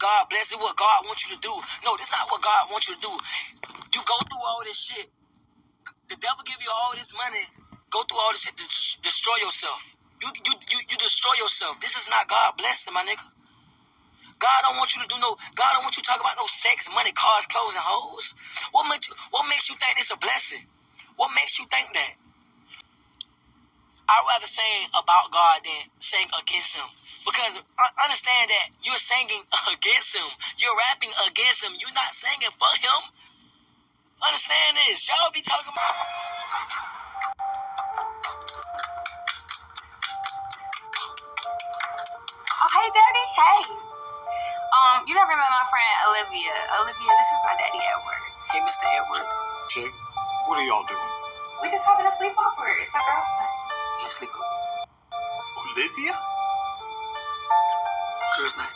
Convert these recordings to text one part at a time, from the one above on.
God bless it, what God wants you to do. No, this not what God wants you to do. You go through all this shit. The devil give you all this money. Go through all this shit to destroy yourself. You destroy yourself. This is not God blessing, my nigga. God don't want you to do God don't want you to talk about no sex, money, cars, clothes, and hoes. What makes you think it's a blessing? What makes you think that? I'd rather sing about God than sing against him. Because understand that you're singing against him. You're rapping against him. You're not singing for him. Understand this. Y'all be talking about... Oh, hey, Daddy. Hey. You never met my friend Olivia. Olivia, this is my daddy, Edward. Hey, Mr. Edward. Chick, what are y'all doing? We just having a sleepover. It's our girls' night. Yeah, sleepover. Olivia? Girls' night.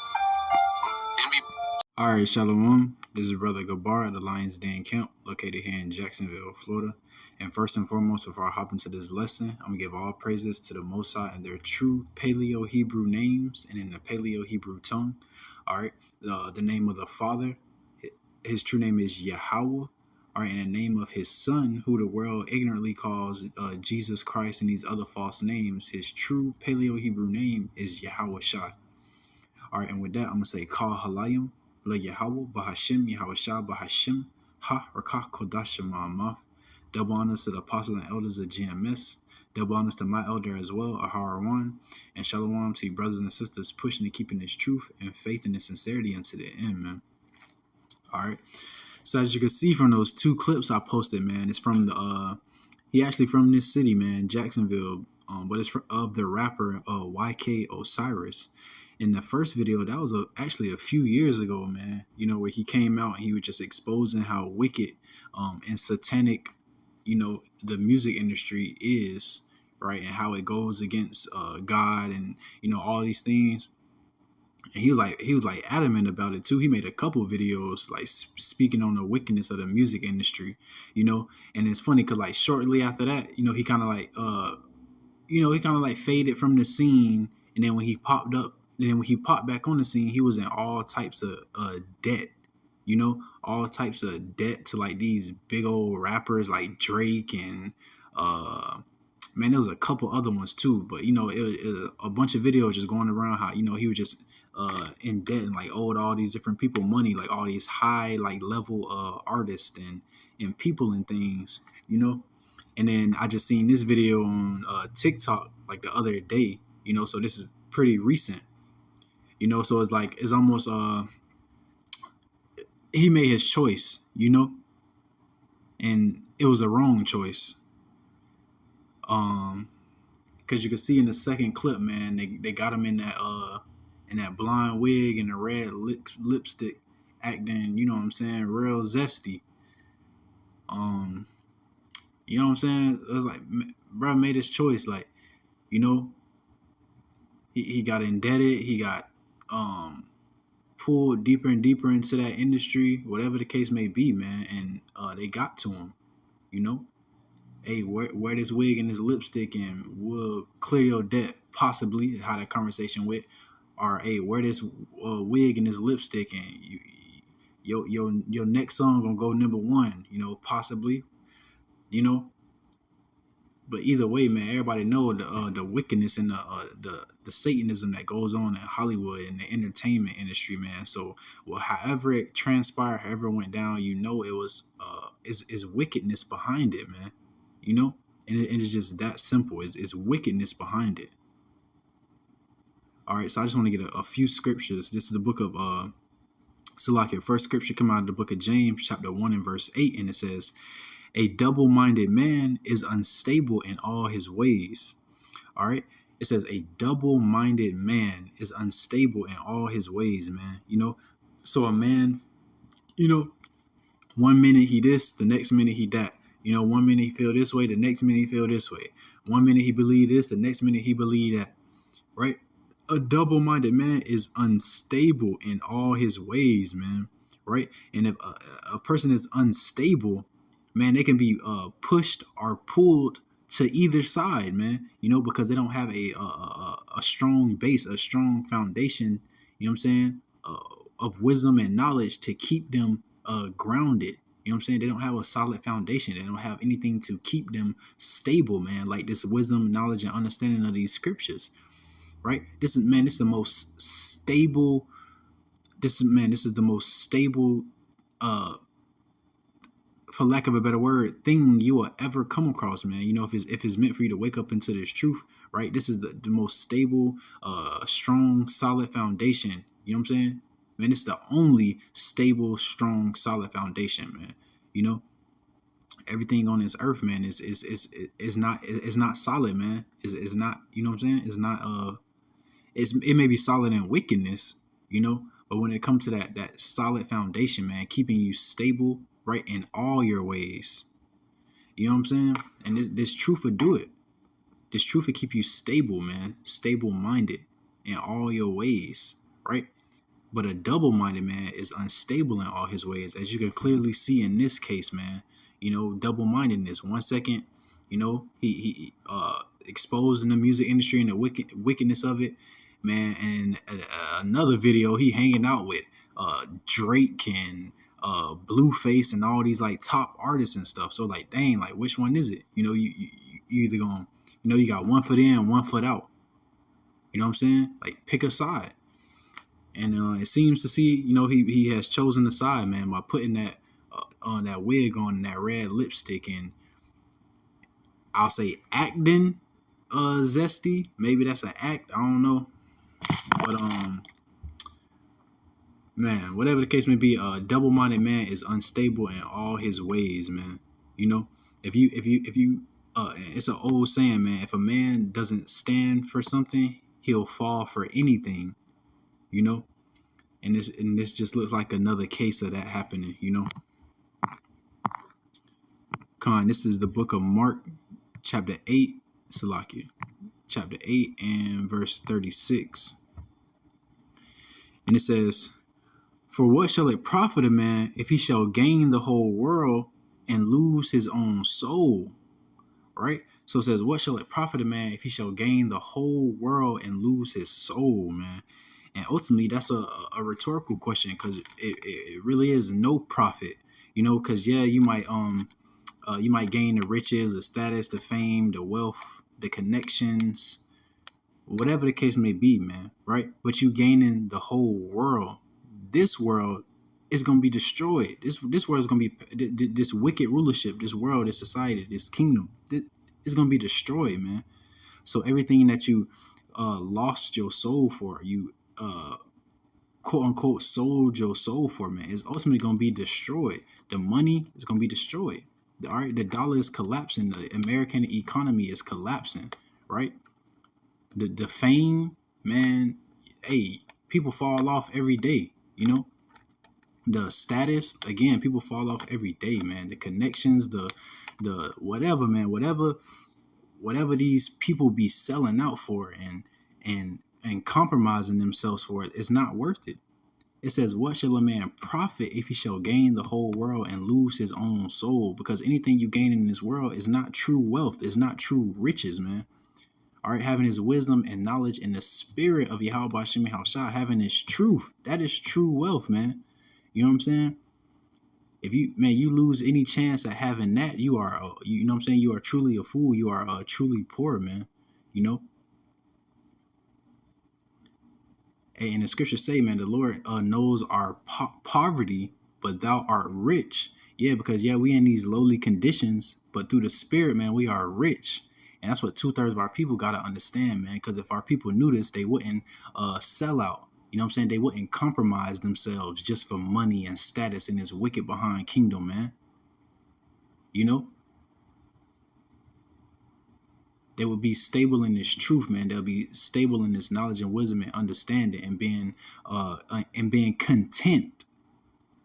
All right, Shalom. This is Brother Gabar at the Lions Den Camp, located here in Jacksonville, Florida. And first and foremost, before I hop into this lesson, I'm going to give all praises to the Most High and their true Paleo-Hebrew names and in the Paleo-Hebrew tongue. All right, the name of the Father, his true name is Yahweh. All right, and the name of his Son, who the world ignorantly calls Jesus Christ and these other false names, his true Paleo-Hebrew name is Yahweh Shai. All right, and with that, I'm going to say Kal Halayim, La Yahweh, Bahashim, Yahweh Shai, Bahashim, Ha, Rakah, Kodashim, Ma'amaf. Double honors to the apostles and elders of GMS. Double honors to my elder as well, Aharawan. And shalom to you brothers and sisters pushing and keeping this truth and faith and the sincerity unto the end, man. All right. So as you can see from those two clips I posted, man, it's from he actually from this city, man, Jacksonville, but it's of the rapper YK Osiris. In the first video, that was actually a few years ago, man, you know, where he came out and he was just exposing how wicked and satanic, you know, the music industry is, right, and how it goes against God and, you know, all these things. And he was like adamant about it too. He made a couple of videos like speaking on the wickedness of the music industry, you know. And it's funny because like shortly after that, you know, he kind of like faded from the scene. And then when he popped back on the scene, he was in all types of debt, you know, all types of debt to like these big old rappers like Drake and man, there was a couple other ones too. But you know, it was a bunch of videos just going around how, you know, he was just in debt and like owed all these different people money, like all these high like level artists and people and things, you know. And then I just seen this video on TikTok like the other day, you know, so this is pretty recent, you know. So it's like it's almost he made his choice, you know, and it was a wrong choice. Because you can see in the second clip, man, they got him in that blind wig and the red lipstick, acting, you know what I'm saying, real zesty. You know what I'm saying? It was like, bro made his choice, like, you know, he got indebted, he got pulled deeper and deeper into that industry, whatever the case may be, man, and they got to him, you know. Hey, wear this wig and this lipstick and we'll clear your debt, possibly, how that conversation went. Or, hey, wear this wig and this lipstick and your next song gonna go #1, you know, possibly, you know. But either way, man, everybody know the wickedness and the Satanism that goes on in Hollywood and the entertainment industry, man. So, well, however it transpired, however it went down, you know, it was is wickedness behind it, man. You know, and it's just that simple. It's wickedness behind it. All right, so I just want to get a few scriptures. This is the book of Salakia. First scripture come out of the book of James, chapter 1 and verse 8, and it says, "A double-minded man is unstable in all his ways." All right, it says a double-minded man is unstable in all his ways, man. You know, so a man, you know, one minute he this, the next minute he that. You know, one minute he feel this way, the next minute he feel this way. One minute he believe this, the next minute he believe that, right? A double-minded man is unstable in all his ways, man, right? And if a person is unstable, man, they can be pushed or pulled to either side, man, you know, because they don't have a strong base, a strong foundation, you know what I'm saying, of wisdom and knowledge to keep them grounded. You know what I'm saying? They don't have a solid foundation. They don't have anything to keep them stable, man. Like this wisdom, knowledge, and understanding of these scriptures, right? This is the most stable. This is the most stable, for lack of a better word, thing you will ever come across, man. You know, if it's meant for you to wake up into this truth, right? This is the most stable, strong, solid foundation. You know what I'm saying? Man, it's the only stable, strong, solid foundation, man. You know, everything on this earth, man, is not solid, man. Is not, you know what I'm saying? It's not it may be solid in wickedness, you know, but when it comes to that solid foundation, man, keeping you stable, right, in all your ways, you know what I'm saying? And this truth will do it. This truth will keep you stable, man, stable minded in all your ways, right? But a double-minded man is unstable in all his ways, as you can clearly see in this case, man. You know, double-mindedness. 1 second, you know, he exposed in the music industry and the wickedness of it, man. And another video, he hanging out with Drake and Blueface and all these like top artists and stuff. So like, dang, like which one is it? You know, you either going, you know, you got 1 foot in, 1 foot out. You know what I'm saying? Like pick a side. And it seems to see, you know, he has chosen the side, man, by putting that on that wig on and that red lipstick, and I'll say acting zesty. Maybe that's an act. I don't know. But man, whatever the case may be, a double-minded man is unstable in all his ways, man. You know, if you it's an old saying, man. If a man doesn't stand for something, he'll fall for anything. You know, and this just looks like another case of that happening. You know, this is the book of Mark, chapter 8, Salakia, chapter 8 and verse 36, and it says, "For what shall it profit a man if he shall gain the whole world and lose his own soul?" Right? So it says, what shall it profit a man if he shall gain the whole world and lose his soul, man? And ultimately, that's a rhetorical question, because it really is no profit, you know, because, yeah, you might gain the riches, the status, the fame, the wealth, the connections, whatever the case may be, man, right? But you gaining the whole world. This world is going to be destroyed. This world is going to be, this wicked rulership, this world, this society, this kingdom, is going to be destroyed, man. So everything that you lost your soul for, you quote unquote sold your soul for, man, is ultimately going to be destroyed. The money is going to be destroyed. All right, the dollar is collapsing. The American economy is collapsing, right? The fame, man, hey, people fall off every day, you know? The status, again, people fall off every day, man. The connections, the whatever, man, whatever these people be selling out for and compromising themselves for, it is not worth it. It says, what shall a man profit if he shall gain the whole world and lose his own soul? Because anything you gain in this world is not true wealth. It's not true riches, man. All right, having his wisdom and knowledge in the spirit of Yahweh B'Shem Yahushua, having his truth, that is true wealth, man. You know what I'm saying? If you lose any chance at having that, you are, you know what I'm saying? You are truly a fool. You are truly poor, man. You know? And the scriptures say, man, the Lord knows our poverty, but thou art rich. Yeah, because, yeah, we in these lowly conditions, but through the spirit, man, we are rich. And that's what 2/3 of our people got to understand, man. Because if our people knew this, they wouldn't sell out. You know what I'm saying? They wouldn't compromise themselves just for money and status in this wicked behind kingdom, man. You know? They would be stable in this truth, man. They'll be stable in this knowledge and wisdom and understanding, and being content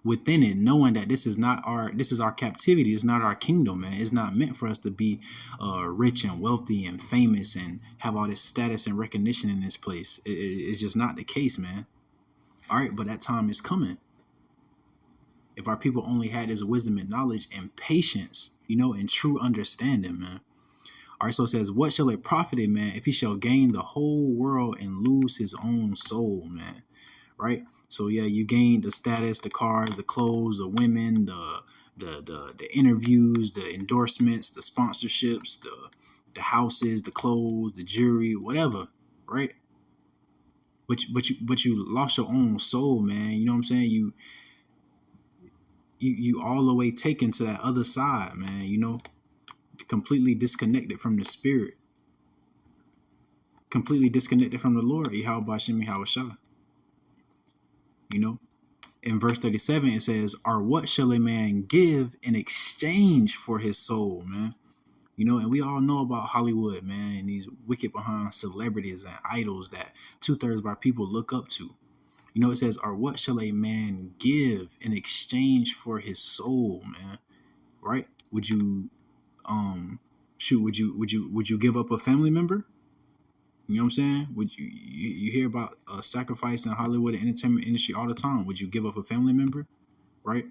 within it, knowing that this is our captivity. It's not our kingdom, man. It's not meant for us to be rich and wealthy and famous and have all this status and recognition in this place. It's just not the case, man. All right, but that time is coming. If our people only had this wisdom and knowledge and patience, you know, and true understanding, man. All right, so it says, what shall it profit a man if he shall gain the whole world and lose his own soul, man? right? So yeah, you gain the status, the cars, the clothes, the women, the interviews, the endorsements, the sponsorships, the houses, the clothes, the jewelry, whatever, right? But you lost your own soul, man. You know what I'm saying? You all the way taken to that other side, man. You know, completely disconnected from the spirit, completely disconnected from the Lord. Yahweh Bashem Yahweh Shah. You know, in verse 37 it says, "Or what shall a man give in exchange for his soul, man?" You know, and we all know about Hollywood, man, and these wicked behind celebrities and idols that 2/3 of our people look up to. You know, it says, "Or what shall a man give in exchange for his soul, man?" Right? Would you would you give up a family member? You know what I'm saying? Would you hear about sacrifice in Hollywood and entertainment industry all the time? Would you give up a family member? Right?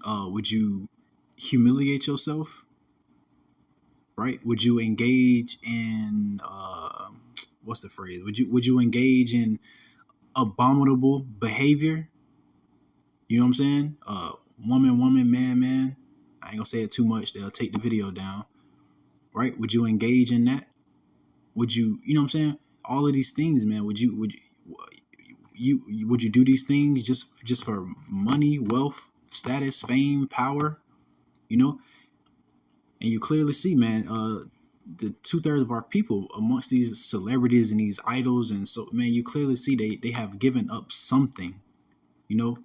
Would you humiliate yourself? Right? Would you engage in what's the phrase? Would you engage in abominable behavior? You know what I'm saying? Woman, man. I ain't gonna say it too much. They'll take the video down. Right? Would you engage in that? Would you know what I'm saying? All of these things, man. Would you do these things just for money, wealth, status, fame, power? You know, and you clearly see, man, the 2/3 of our people amongst these celebrities and these idols, and so, man, you clearly see they have given up something. You know,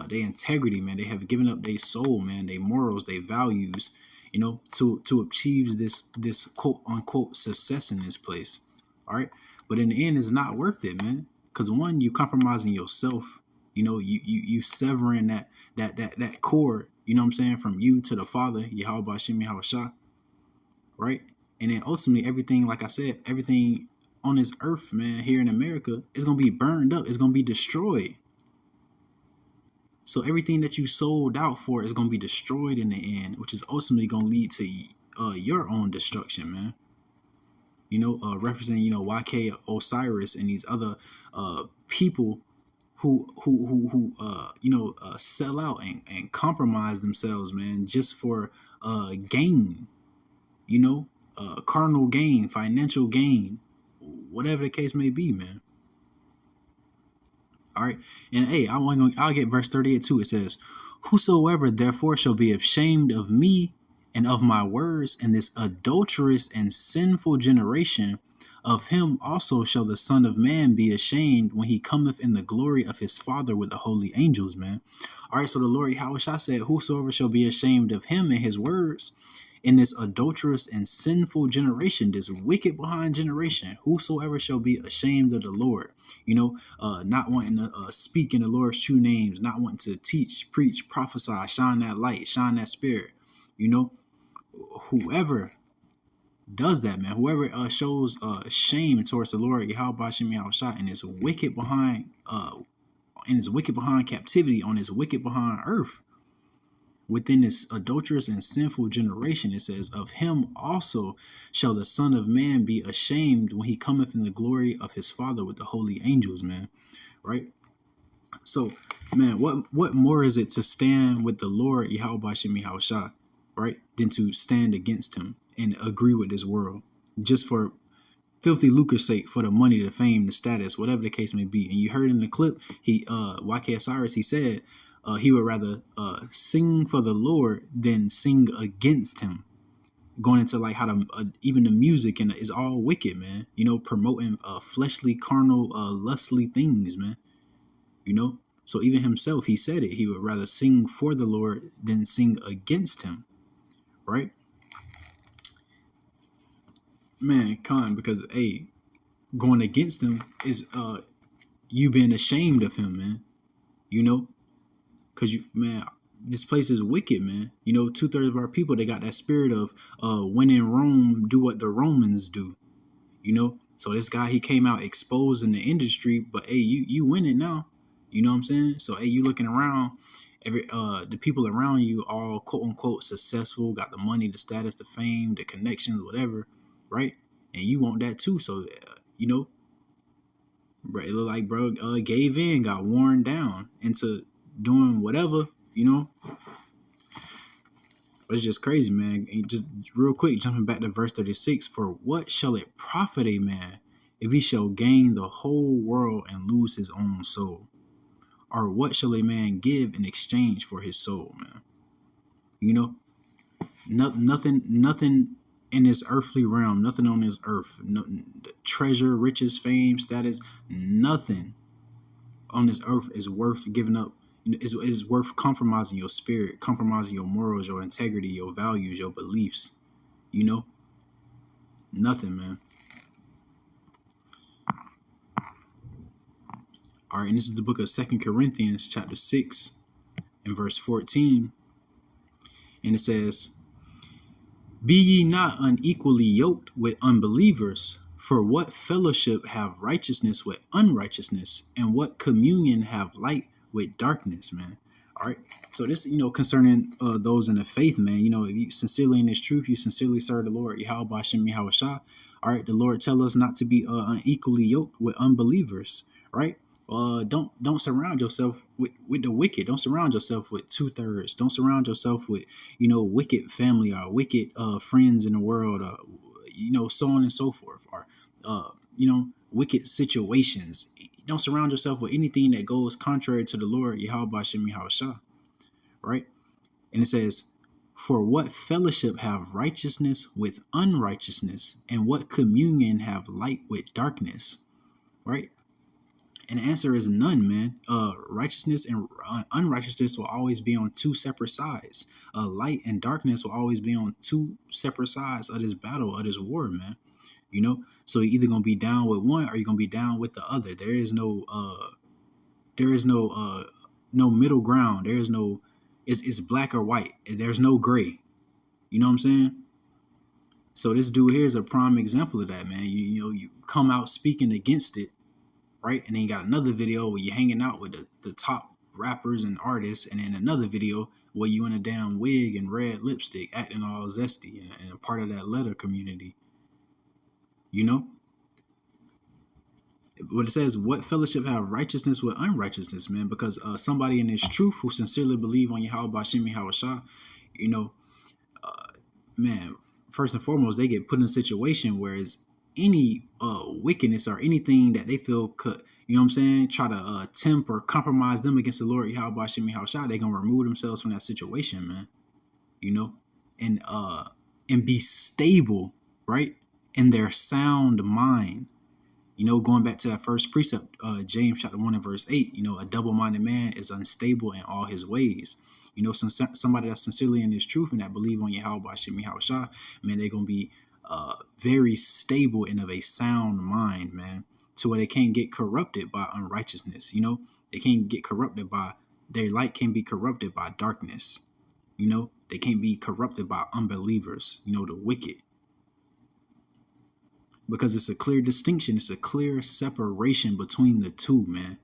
their integrity, man. They have given up their soul, man, their morals, their values. You know, to achieve this quote unquote success in this place. All right, but in the end, it's not worth it, man. Because one, you compromising yourself. You know, you severing that cord. You know what I'm saying, from you to the Father, Yahweh Bashem Yahweh Shah, right? And then ultimately, everything, like I said, everything on this earth, man, here in America, is gonna be burned up. It's gonna be destroyed. So everything that you sold out for is going to be destroyed in the end, which is ultimately going to lead to your own destruction, man. You know, referencing, you know, YK Osiris and these other people who sell out and compromise themselves, man, just for gain, you know, carnal gain, financial gain, whatever the case may be, man. All right. And hey, I'll get verse 38 too. It says, "Whosoever therefore shall be ashamed of me and of my words in this adulterous and sinful generation, of him also shall the Son of Man be ashamed when he cometh in the glory of his Father with the holy angels," man. All right. So the Lord Yahweh said, "Whosoever shall be ashamed of him and his words in this adulterous and sinful generation, this wicked behind generation, whosoever shall be ashamed of the Lord," you know, not wanting to speak in the Lord's true names, not wanting to teach, preach, prophesy, shine that light, shine that spirit, you know, whoever does that, man, whoever shows shame towards the Lord Yahweh Bashem Yahweh Shah and is wicked behind captivity on his wicked behind earth, within this adulterous and sinful generation, it says, "Of him also shall the Son of Man be ashamed when he cometh in the glory of his Father with the holy angels," man. Right? So, man, what more is it to stand with the Lord Yahweh Bashem Yahweh Shah, right, than to stand against him and agree with this world just for filthy lucre's sake, for the money, the fame, the status, whatever the case may be. And you heard in the clip, YK Osiris, he said he would rather sing for the Lord than sing against him. Going into like how even the music and is all wicked, man. You know, promoting fleshly, carnal, lustly things, man. You know, so even himself, he said it. He would rather sing for the Lord than sing against him, right? Man, because hey, going against him is you being ashamed of him, man. You know, because this place is wicked, man. You know, 2/3 of our people, they got that spirit of when in Rome, do what the Romans do. You know, so this guy, he came out exposing the industry, but hey, you win it now. You know what I'm saying? So hey, you looking around, the people around you all quote unquote successful, got the money, the status, the fame, the connections, whatever, right? And you want that too. So you know, bro, it looked like bro gave in, got worn down into doing whatever, you know. But it's just crazy, man. And just real quick, jumping back to verse 36, for what shall it profit a man if he shall gain the whole world and lose his own soul? Or what shall a man give in exchange for his soul, man? You know, nothing in this earthly realm, nothing on this earth, no, treasure, riches, fame, status, nothing on this earth is worth giving up. Is worth compromising your spirit, compromising your morals, your integrity, your values, your beliefs. You know, nothing, man. All right, and this is the book of 2 Corinthians, chapter 6, and verse 14. And it says, be ye not unequally yoked with unbelievers, for what fellowship have righteousness with unrighteousness, and what communion have light with darkness, man. All right. So this, concerning those in the faith, man, if you sincerely in this truth, you sincerely serve the Lord, Yahweh Shem Yahweh Shah. All right. The Lord tell us not to be unequally yoked with unbelievers. Right. Don't surround yourself with the wicked. Don't surround yourself with 2/3. Don't surround yourself with, wicked family or wicked friends in the world, so on and so forth, or, wicked situations. Don't surround yourself with anything that goes contrary to the Lord, Yahweh Shem Yahweh Shah. Right? And it says, for what fellowship have righteousness with unrighteousness, and what communion have light with darkness? Right? And the answer is none, man. Righteousness and unrighteousness will always be on two separate sides. Light and darkness will always be on two separate sides of this battle, of this war, man. So you're either gonna be down with one or you're gonna be down with the other. There is no no middle ground. There is no, it's black or white. There's no gray. You know what I'm saying? So this dude here is a prime example of that, man. You come out speaking against it, right? And then you got another video where you're hanging out with the top rappers and artists, and then another video where you in a damn wig and red lipstick acting all zesty and a part of that letter community. What it says, what fellowship have righteousness with unrighteousness, man? Because somebody in this truth who sincerely believe on Yahweh Shem Yahweh Shah, man, first and foremost, they get put in a situation where it's any wickedness or anything that they feel could, try to tempt or compromise them against the Lord Yahweh Shem Yahweh Shah, they're gonna remove themselves from that situation, man. And be stable, right, in their sound mind. Going back to that first precept, James chapter 1 and verse 8, a double-minded man is unstable in all his ways. Somebody that's sincerely in this truth and that believe on Yahweh Shem Yahweh Shah, man, they're gonna be very stable and of a sound mind, man, to where they can't get corrupted by unrighteousness. They can't get corrupted by, their light can't be corrupted by darkness. They can't be corrupted by unbelievers, the wicked. Because it's a clear distinction. It's a clear separation between the two, man.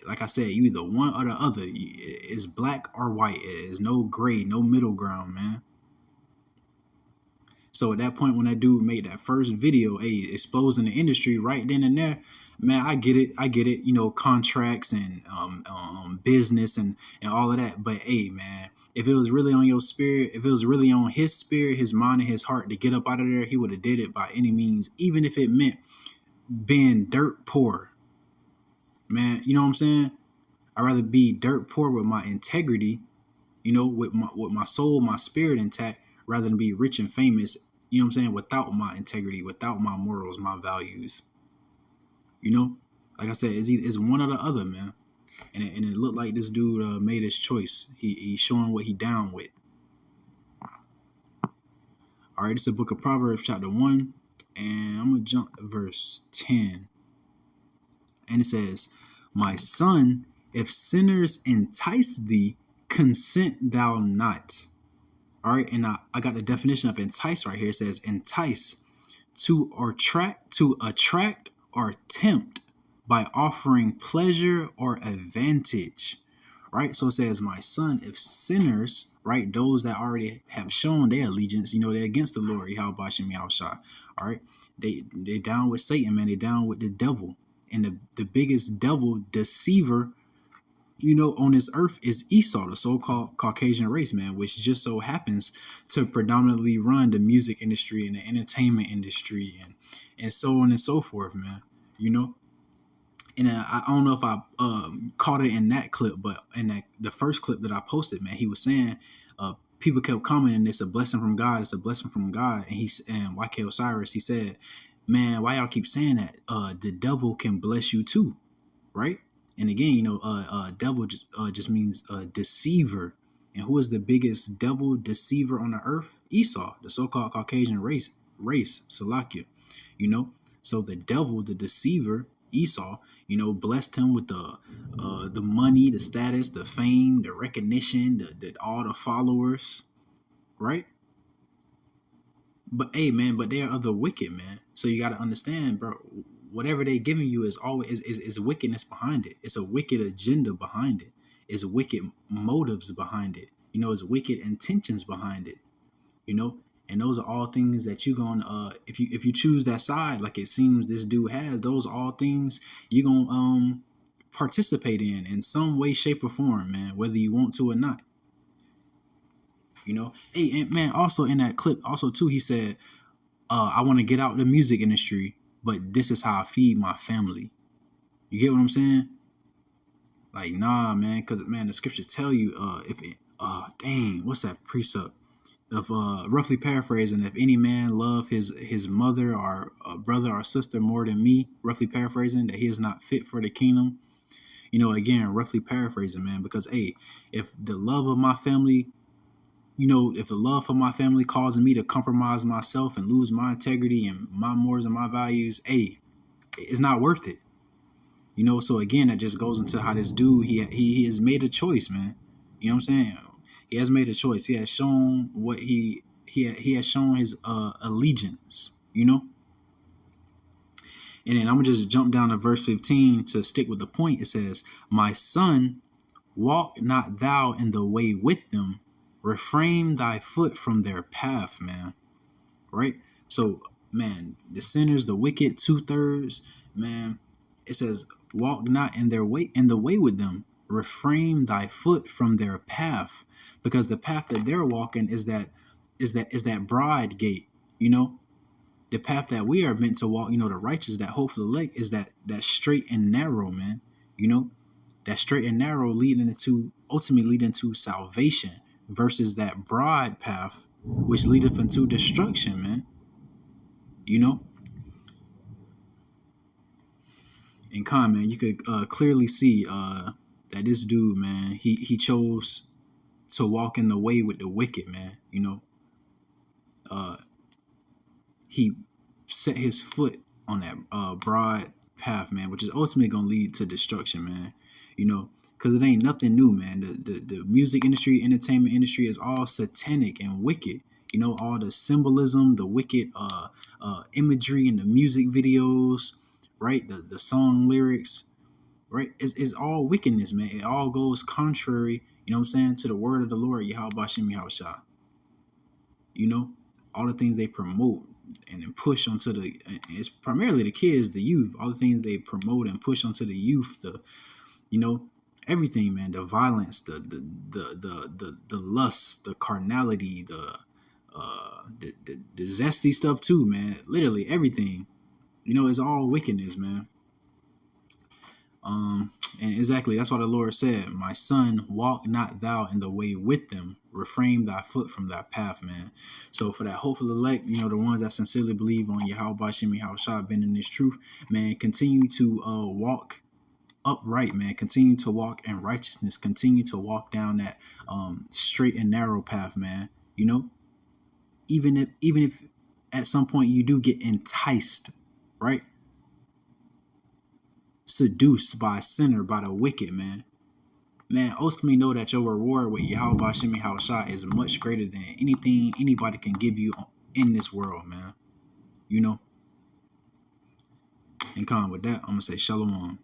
Like I said, you either one or the other. It's black or white. There's no gray, no middle ground, man. So at that point, when that dude made that first video, exposing the industry right then and there, man, I get it. Contracts and business and all of that. But man, if it was really on your spirit, if it was really on his spirit, his mind, and his heart to get up out of there, he would have did it by any means, even if it meant being dirt poor. Man, you know what I'm saying? I'd rather be dirt poor with my integrity, with my soul, my spirit intact, rather than be rich and famous, without my integrity, without my morals, my values. Like I said, it's one or the other, man. And it looked like this dude made his choice. He's showing what he down with. All right, it's the book of Proverbs, chapter 1, and I'm going to jump to verse 10. And it says, my son, if sinners entice thee, consent thou not. All right, and I got the definition of entice right here. It says entice, to attract or tempt by offering pleasure or advantage, right? So it says, my son, if sinners, right, those that already have shown their allegiance, they're against the Lord, Yahweh Shem Yahweh Shah, all right? They down with Satan, man. They down with the devil. And the biggest devil deceiver, on this earth is Esau, the so-called Caucasian race, man, which just so happens to predominantly run the music industry and the entertainment industry and so on and so forth, man. And I don't know if I caught it in that clip, but in the first clip that I posted, man, he was saying people kept commenting, it's a blessing from God, it's a blessing from God. And YK Osiris, he said, man, why y'all keep saying that? The devil can bless you too, right? And again, devil just means deceiver. And who is the biggest devil deceiver on the earth? Esau, the so-called Caucasian race, Salakia. So the devil, the deceiver, Esau, blessed him with the money, the status, the fame, the recognition, all the followers, right? But hey, man, but they are of the wicked, man. So you got to understand, bro. Whatever they giving you is always is wickedness behind it. It's a wicked agenda behind it. It's wicked motives behind it. It's wicked intentions behind it. And those are all things that you gonna if you choose that side, like it seems this dude has, those are all things you gonna participate in some way, shape, or form, man, whether you want to or not. Hey, and man, also in that clip, also too, he said, I want to get out the music industry, but this is how I feed my family. You get what I'm saying? Like, nah, man, because, man, the scriptures tell you, what's that precept? Of roughly paraphrasing, if any man love his mother or brother or sister more than me, roughly paraphrasing, that he is not fit for the kingdom. Again, roughly paraphrasing, man, because, hey, if the love of my family, if the love for my family causing me to compromise myself and lose my integrity and my morals and my values, hey, it's not worth it. So again, that just goes into how this dude, he has made a choice, man. You know what I'm saying? He has made a choice. He has shown what he has shown his allegiance, And then I'm going to just jump down to verse 15 to stick with the point. It says, my son, walk not thou in the way with them, refrain thy foot from their path, man. Right? So, man, the sinners, the wicked, 2/3, man, it says, walk not in the way with them, refrain thy foot from their path, because the path that they're walking is that broad gate, the path that we are meant to walk, the righteous, that hope for the elect, is that straight and narrow, man. That straight and narrow ultimately leading to salvation, versus that broad path which leadeth into destruction, man. In Khan, man, you could clearly see that this dude, man, he chose to walk in the way with the wicked, man. He set his foot on that broad path, man, which is ultimately gonna lead to destruction, man. Because it ain't nothing new, man. The music industry, entertainment industry is all satanic and wicked. All the symbolism, the wicked imagery in the music videos, right? The song lyrics, right? It's all wickedness, man. It all goes contrary, to the word of the Lord, Yahweh Bashem Yahushua. All the things they promote and then push onto it's primarily the kids, the youth, all the things they promote and push onto the youth, everything, man, the violence, the lust, the carnality, the zesty stuff too, man. Literally everything, it's all wickedness, man. And exactly, that's why the Lord said, my son, walk not thou in the way with them, refrain thy foot from thy path, man. So for that hopeful elect, the ones that sincerely believe on Yahweh Bashem Yahushua, been in this truth, man, continue to walk upright, man. Continue to walk in righteousness. Continue to walk down that straight and narrow path, man. Even if at some point you do get enticed, right? Seduced by a sinner, by the wicked, man. Man, ultimately know that your reward with Yahweh Bashem Yahushua is much greater than anything anybody can give you in this world, man. And Khan, with that, I'm gonna say shalom.